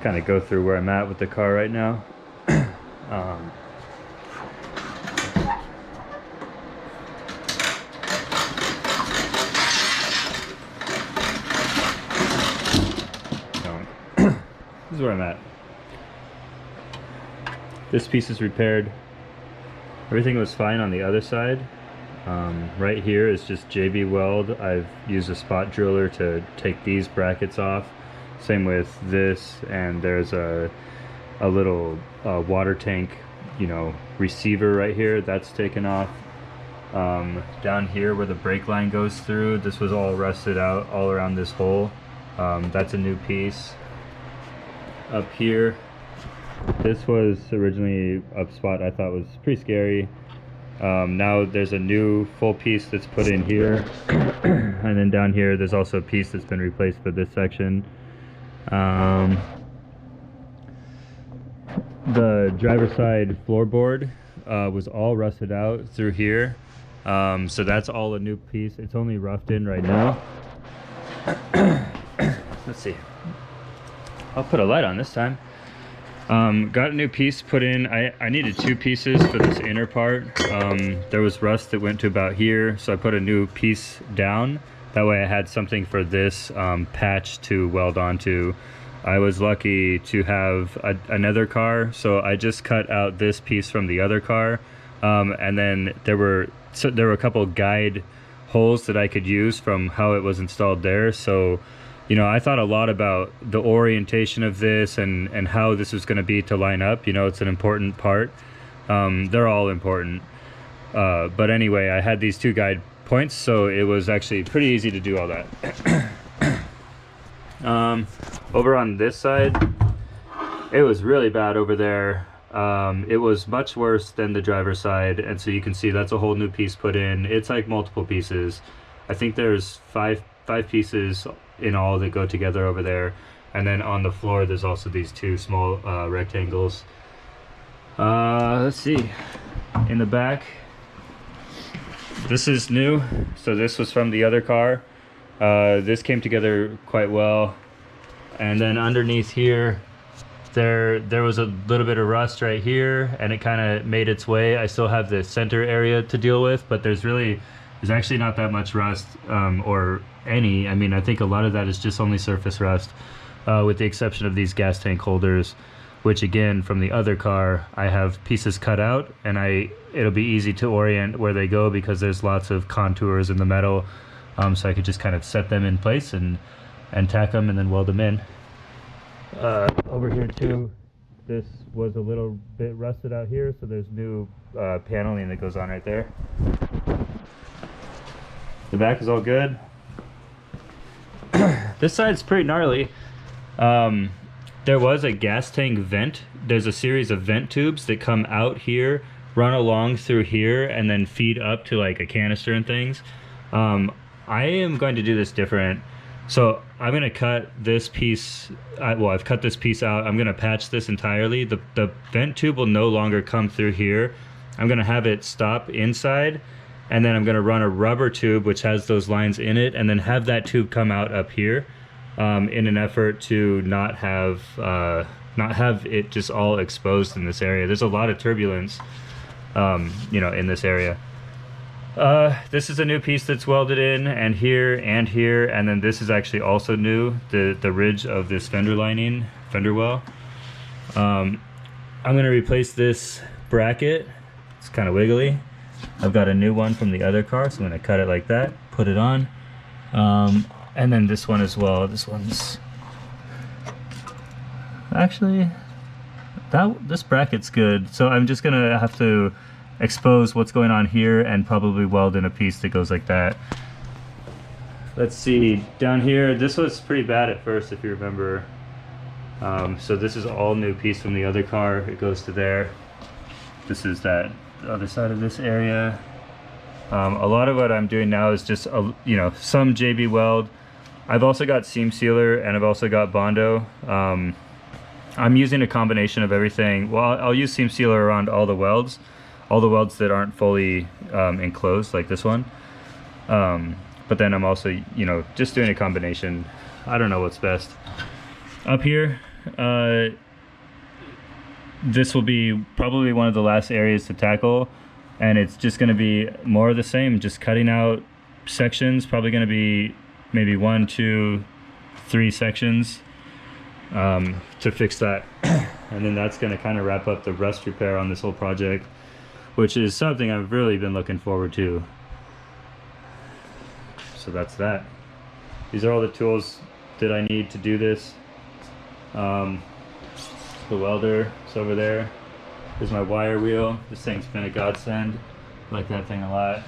kind of go through where I'm at with the car right now. um, This is where I'm at. This piece is repaired. Everything was fine on the other side. Right here is just JB weld. I've used a spot driller to take these brackets off. Same with this, and there's a little water tank, you know, receiver right here. That's taken off. Down here where the brake line goes through, this was all rusted out all around this hole. That's a new piece. Up here, this was originally a spot I thought was pretty scary. Now there's a new full piece that's put in here. And then down here there's also a piece that's been replaced for this section. The driver's side floorboard was all rusted out through here. So that's all a new piece. It's only roughed in right now. Let's see. I'll put a light on this time. Got a new piece put in. I needed two pieces for this inner part. There was rust that went to about here, so I put a new piece down. That way I had something for this patch to weld onto. I was lucky to have another car, so I just cut out this piece from the other car. And then there were a couple guide holes that I could use from how it was installed there. So, you know, I thought a lot about the orientation of this and how this was going to be to line up. You know, it's an important part. They're all important. But anyway, I had these two guide points, so it was actually pretty easy to do all that. Over on this side, it was really bad over there. It was much worse than the driver's side, and so you can see that's a whole new piece put in. It's like multiple pieces. I think there's five pieces in all that go together over there, and then on the floor there's also these two small rectangles. Let's see, in the back, this is new, so this was from the other car. This came together quite well. And then underneath here, there was a little bit of rust right here, and it kind of made its way. I still have the center area to deal with, but there's actually not that much rust, or any. I mean, I think a lot of that is just only surface rust, with the exception of these gas tank holders, which again, from the other car, I have pieces cut out, and it'll be easy to orient where they go because there's lots of contours in the metal, so I could just kind of set them in place and tack them and then weld them in. Over here too, this was a little bit rusted out here, so there's new paneling that goes on right there. The back is all good. This side's pretty gnarly. There was a gas tank vent. There's a series of vent tubes that come out here, run along through here, and then feed up to like a canister and things. I am going to do this different. So I'm going to cut this piece, well, I've cut this piece out. I'm going to patch this entirely. The vent tube will no longer come through here. I'm going to have it stop inside, and then I'm going to run a rubber tube which has those lines in it, and then have that tube come out up here, in an effort to not have it just all exposed in this area. There's a lot of turbulence, you know, in this area. This is a new piece that's welded in, and here, and then this is actually also new, the ridge of this fender well. I'm going to replace this bracket. It's kind of wiggly. I've got a new one from the other car, so I'm going to cut it like that, put it on. And then this one as well. This one's actually, this bracket's good, so I'm just going to have to expose what's going on here and probably weld in a piece that goes like that. Let's see, down here, this was pretty bad at first, if you remember. So this is all new piece from the other car. It goes to there. This is the other side of this area. A lot of what I'm doing now is just you know, some JB weld. I've also got seam sealer, and I've also got Bondo. I'm using a combination of everything. Well, I'll use seam sealer around all the welds that aren't fully enclosed, like this one. But then I'm also, you know, just doing a combination. I don't know what's best. Up here, this will be probably one of the last areas to tackle, and it's just going to be more of the same, just cutting out sections. Probably going to be maybe 1, 2, 3 sections to fix that. And then that's going to kind of wrap up the rust repair on this whole project, which is something I've really been looking forward to. So that's that. These are all the tools that I need to do this. The welder is over there. There's my wire wheel. This thing's been a godsend. I like that thing a lot.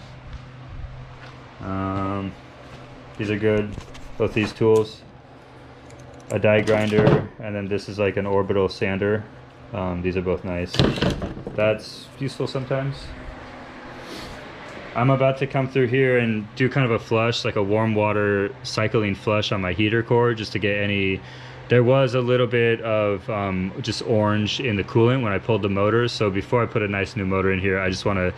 These are good, both these tools. A die grinder, and then this is like an orbital sander. These are both nice. That's useful sometimes. I'm about to come through here and do kind of a flush, like a warm water cycling flush on my heater core, just to get any. There was a little bit of just orange in the coolant when I pulled the motors, so before I put a nice new motor in here, I just want to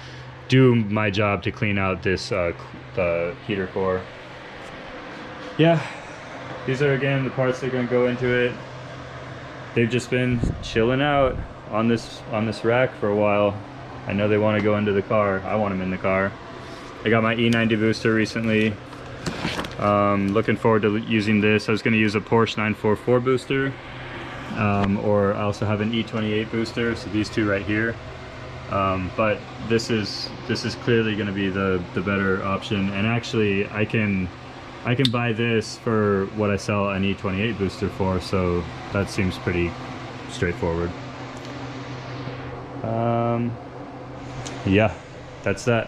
do my job to clean out this the heater core. Yeah, these are again the parts that are going to go into it. They've just been chilling out on this rack for a while. I know they want to go into the car. I want them in the car. I got my E90 booster recently. Looking forward to using this. I was going to use a Porsche 944 booster, or I also have an E28 booster, so these two right here. But this is clearly going to be the better option, and actually I can buy this for what I sell an E28 booster for, so that seems pretty straightforward. Yeah, that's that.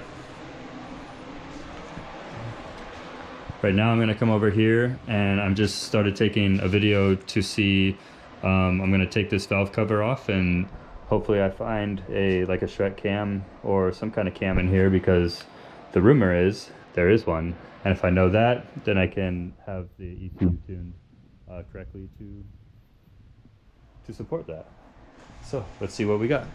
Right now I'm gonna come over here, and I'm just started taking a video to see, I'm gonna take this valve cover off, and hopefully I find a Shrek cam or some kind of cam in here, because the rumor is there is one, and if I know that, then I can have the ECU tuned correctly to support that. So let's see what we got.